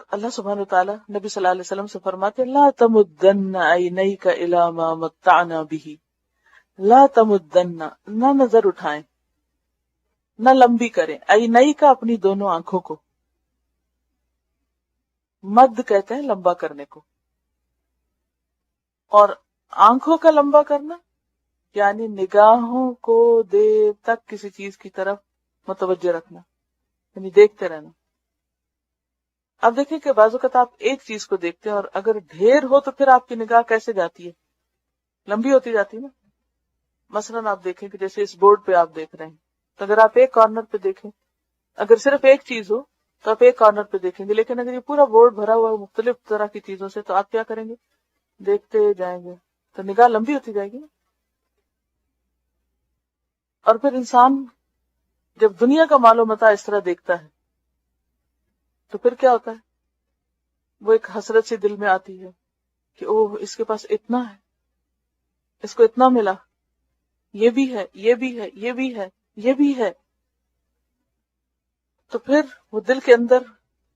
اللہ سبحانہ وتعالی نبی صلی اللہ علیہ وسلم سے فرماتے لا تمدن عینیک الی ما متعنا به، لا تمدن، نہ نظر اٹھائیں، نہ لمبی کریں، عینیک اپنی دونوں آنکھوں کو، مد کہتے ہیں لمبا کرنے کو، اور آنکھوں کا لمبا کرنا یعنی نگاہوں کو دیر تک کسی چیز کی طرف متوجہ رکھنا، یعنی دیکھتے رہنا۔ اب دیکھیں کہ بعض اوقات آپ ایک چیز کو دیکھتے ہیں اور اگر ڈھیر ہو تو پھر آپ کی نگاہ کیسے جاتی ہے، لمبی ہوتی جاتی ہے نا۔ مثلاً آپ دیکھیں کہ جیسے اس بورڈ پہ آپ دیکھ رہے ہیں، تو اگر آپ ایک کارنر پہ دیکھیں، اگر صرف ایک چیز ہو تو آپ ایک کارنر پہ دیکھیں گے، لیکن اگر یہ پورا بورڈ بھرا ہوا ہے مختلف طرح کی چیزوں سے تو آپ کیا کریں گے، دیکھتے جائیں گے، تو نگاہ لمبی ہوتی جائے گی نا۔ اور پھر انسان جب دنیا کا مال و متاع اس طرح دیکھتا ہے تو پھر کیا ہوتا ہے، وہ ایک حسرت سی دل میں آتی ہے کہ اوہ اس کے پاس اتنا ہے، اس کو اتنا ملا، یہ بھی ہے، یہ بھی ہے، یہ بھی ہے، یہ بھی ہے، تو پھر وہ دل کے اندر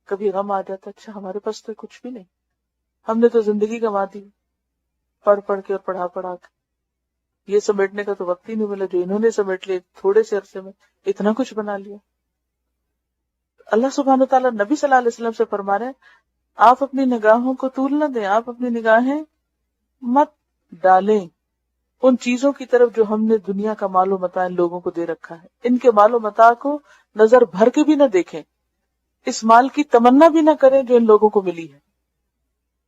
کبھی غم آ جاتا ہے، اچھا ہمارے پاس تو کچھ بھی نہیں، ہم نے تو زندگی گنوا دی پڑھ پڑھ کے اور پڑھا پڑھا کے، یہ سمیٹنے کا تو وقت ہی نہیں ملا جو انہوں نے سمیٹ لیا تھوڑے سے عرصے میں، اتنا کچھ بنا لیا۔ اللہ سبحانہ تعالیٰ نبی صلی اللہ علیہ وسلم سے فرما رہے ہیں آپ اپنی نگاہوں کو طول نہ دیں، آپ اپنی نگاہیں مت ڈالیں ان چیزوں کی طرف جو ہم نے دنیا کا مال و متاع ان لوگوں کو دے رکھا ہے، ان کے مال و متاع کو نظر بھر کے بھی نہ دیکھیں، اس مال کی تمنا بھی نہ کریں جو ان لوگوں کو ملی ہے۔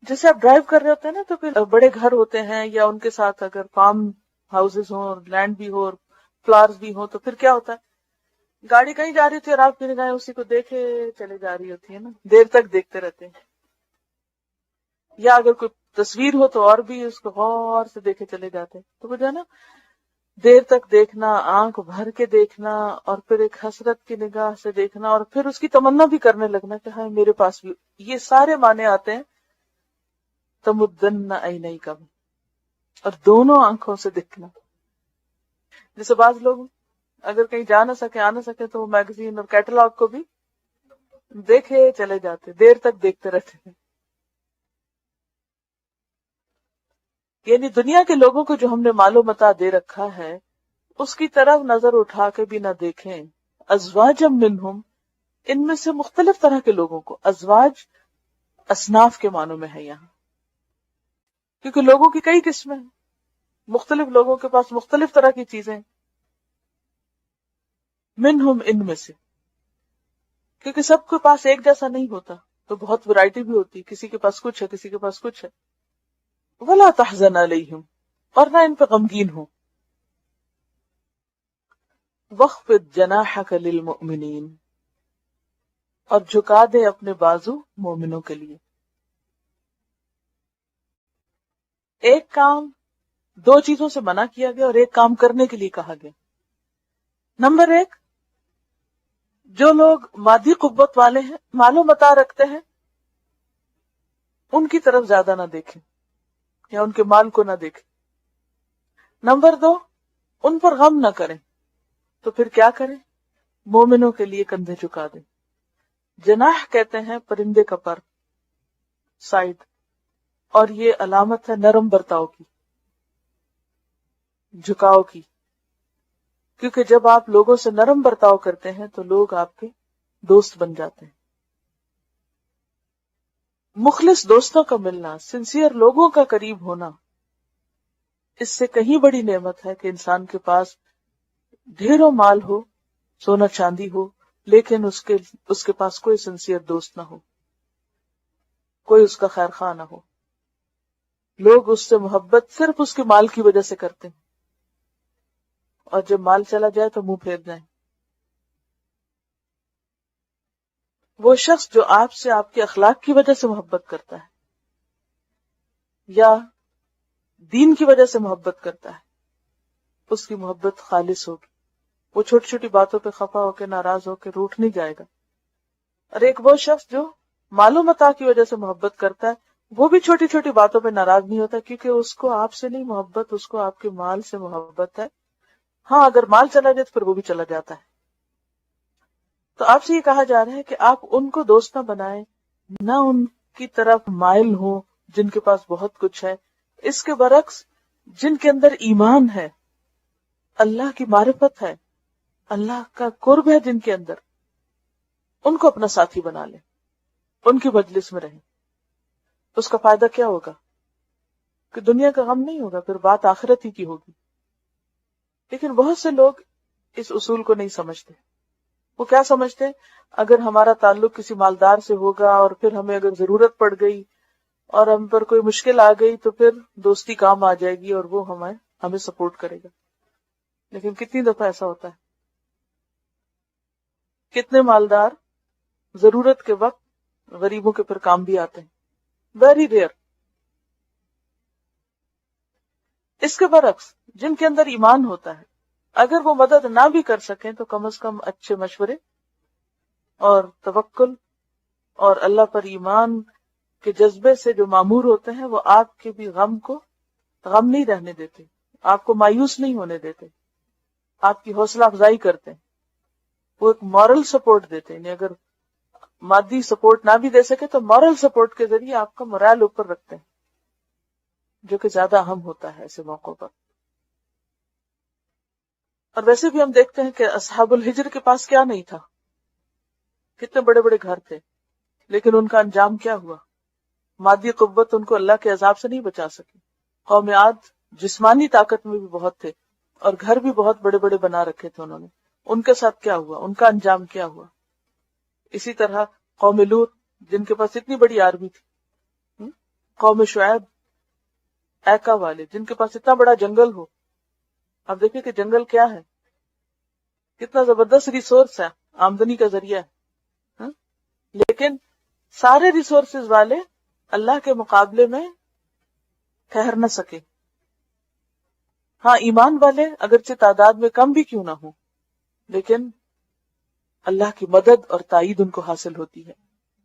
جیسے آپ ڈرائیو کر رہے ہوتے ہیں نا تو پھر بڑے گھر ہوتے ہیں یا ان کے ساتھ اگر فارم ہاؤسز ہوں اور لینڈ بھی ہو اور فلارز بھی ہوں تو پھر کیا ہوتا ہے، گاڑی کہیں جا رہی ہوتی ہے اور آپ کی نگاہیں اسی کو دیکھے چلے جا رہی ہوتی ہے نا، دیر تک دیکھتے رہتے ہیں، یا اگر کوئی تصویر ہو تو اور بھی اس کو غور سے دیکھے چلے جاتے ہیں، تو وہ جو ہے نا دیر تک دیکھنا، آنکھ بھر کے دیکھنا، اور پھر ایک حسرت کی نگاہ سے دیکھنا، اور پھر اس کی تمنا بھی کرنے لگنا کہ ہاں میرے پاس بھی، یہ سارے معنی آتے ہیں تمدن عینیک، اور دونوں آنکھوں سے دیکھنا۔ جیسے بعض لوگ اگر کہیں جا نہ سکے، آ نہ سکے، تو وہ میگزین اور کیٹلاگ کو بھی دیکھے چلے جاتے، دیر تک دیکھتے رہتے ہیں۔ یعنی دنیا کے لوگوں کو جو ہم نے مال و متاع دے رکھا ہے اس کی طرف نظر اٹھا کے بھی نہ دیکھیں۔ ازواجا منہم، ان میں سے مختلف طرح کے لوگوں کو، ازواج اصناف کے معنوں میں ہے یہاں، کیونکہ لوگوں کی کئی قسمیں ہیں، مختلف لوگوں کے پاس مختلف طرح کی چیزیں، منہم ان میں سے، کیونکہ سب کے پاس ایک جیسا نہیں ہوتا تو بہت ورائٹی بھی ہوتی، کسی کے پاس کچھ ہے، کسی کے پاس کچھ ہے۔ ولا تحزن علیہم، اور نہ ان پہ غمگین ہو۔ وخفض جناحک للمؤمنین، اور جھکا دے اپنے بازو مومنوں کے لیے۔ ایک کام دو چیزوں سے منع کیا گیا اور ایک کام کرنے کے لیے کہا گیا۔ نمبر ایک، جو لوگ مادی قوت والے ہیں، مال و متاع رکھتے ہیں، ان کی طرف زیادہ نہ دیکھیں یا ان کے مال کو نہ دیکھیں۔ نمبر دو، ان پر غم نہ کریں، تو پھر کیا کریں، مومنوں کے لیے کندھے جھکا دیں۔ جناح کہتے ہیں پرندے کا پر، سائڈ، اور یہ علامت ہے نرم برتاؤ کی، جھکاؤ کی، کیونکہ جب آپ لوگوں سے نرم برتاؤ کرتے ہیں تو لوگ آپ کے دوست بن جاتے ہیں۔ مخلص دوستوں کا ملنا، سنسیئر لوگوں کا قریب ہونا، اس سے کہیں بڑی نعمت ہے کہ انسان کے پاس ڈھیروں مال ہو، سونا چاندی ہو، لیکن اس کے پاس کوئی سنسیئر دوست نہ ہو، کوئی اس کا خیر خواہ نہ ہو، لوگ اس سے محبت صرف اس کے مال کی وجہ سے کرتے ہیں، اور جب مال چلا جائے تو منہ پھیر جائیں۔ وہ شخص جو آپ سے آپ کے اخلاق کی وجہ سے محبت کرتا ہے یا دین کی وجہ سے محبت کرتا ہے، اس کی محبت خالص ہوگی، وہ چھوٹی چھوٹی باتوں پہ خفا ہو کے، ناراض ہو کے روٹھ نہیں جائے گا۔ اور ایک وہ شخص جو مال و متاع کی وجہ سے محبت کرتا ہے، وہ بھی چھوٹی چھوٹی باتوں پہ ناراض نہیں ہوتا، کیونکہ اس کو آپ سے نہیں محبت، اس کو آپ کے مال سے محبت ہے۔ ہاں اگر مال چلا جائے تو پھر وہ بھی چلا جاتا ہے۔ تو آپ سے یہ کہا جا رہا ہے کہ آپ ان کو دوست نہ بنائیں نہ ان کی طرف مائل ہوں جن کے پاس بہت کچھ ہے. اس کے برعکس جن کے اندر ایمان ہے، اللہ کی معرفت ہے، اللہ کا قرب ہے جن کے اندر، ان کو اپنا ساتھی بنا لیں، ان کی مجلس میں رہیں. اس کا فائدہ کیا ہوگا کہ دنیا کا غم نہیں ہوگا، پھر بات آخرت ہی کی ہوگی. لیکن بہت سے لوگ اس اصول کو نہیں سمجھتے. وہ کیا سمجھتے ہیں؟ اگر ہمارا تعلق کسی مالدار سے ہوگا اور پھر ہمیں اگر ضرورت پڑ گئی اور ہم پر کوئی مشکل آ گئی تو پھر دوستی کام آ جائے گی اور وہ ہمیں سپورٹ کرے گا. لیکن کتنی دفعہ ایسا ہوتا ہے؟ کتنے مالدار ضرورت کے وقت غریبوں کے پھر کام بھی آتے ہیں. Very rare. اس کے برعکس جن کے اندر ایمان ہوتا ہے، اگر وہ مدد نہ بھی کر سکیں تو کم از کم اچھے مشورے اور توکل اور اللہ پر ایمان کے جذبے سے جو معمور ہوتے ہیں، وہ آپ کے بھی غم کو غم نہیں رہنے دیتے، آپ کو مایوس نہیں ہونے دیتے، آپ کی حوصلہ افزائی کرتے ہیں. وہ ایک مورل سپورٹ دیتے ہیں. یعنی اگر مادی سپورٹ نہ بھی دے سکے تو مورل سپورٹ کے ذریعے آپ کا morale اوپر رکھتے ہیں، جو کہ زیادہ اہم ہوتا ہے ایسے موقعوں پر. اور ویسے بھی ہم دیکھتے ہیں کہ اصحاب الحجر کے پاس کیا نہیں تھا، کتنے بڑے بڑے گھر تھے، لیکن ان کا انجام کیا ہوا؟ مادی قوت ان کو اللہ کے عذاب سے نہیں بچا سکی. قوم عاد جسمانی طاقت میں بھی بہت تھے اور گھر بھی بہت بڑے بڑے بنا رکھے تھے انہوں نے. ان کے ساتھ کیا ہوا؟ ان کا انجام کیا ہوا؟ اسی طرح قوم لوط جن کے پاس اتنی بڑی آرمی تھی، قوم شعیب ایکا والے جن کے پاس اتنا بڑا جنگل ہو. اب دیکھیں کہ جنگل کیا ہے، کتنا زبردست ریسورس ہے، آمدنی کا ذریعہ ہے. لیکن سارے ریسورسز والے اللہ کے مقابلے میں ٹھہر نہ سکے. ہاں، ایمان والے اگرچہ تعداد میں کم بھی کیوں نہ ہوں، لیکن اللہ کی مدد اور تائید ان کو حاصل ہوتی ہے.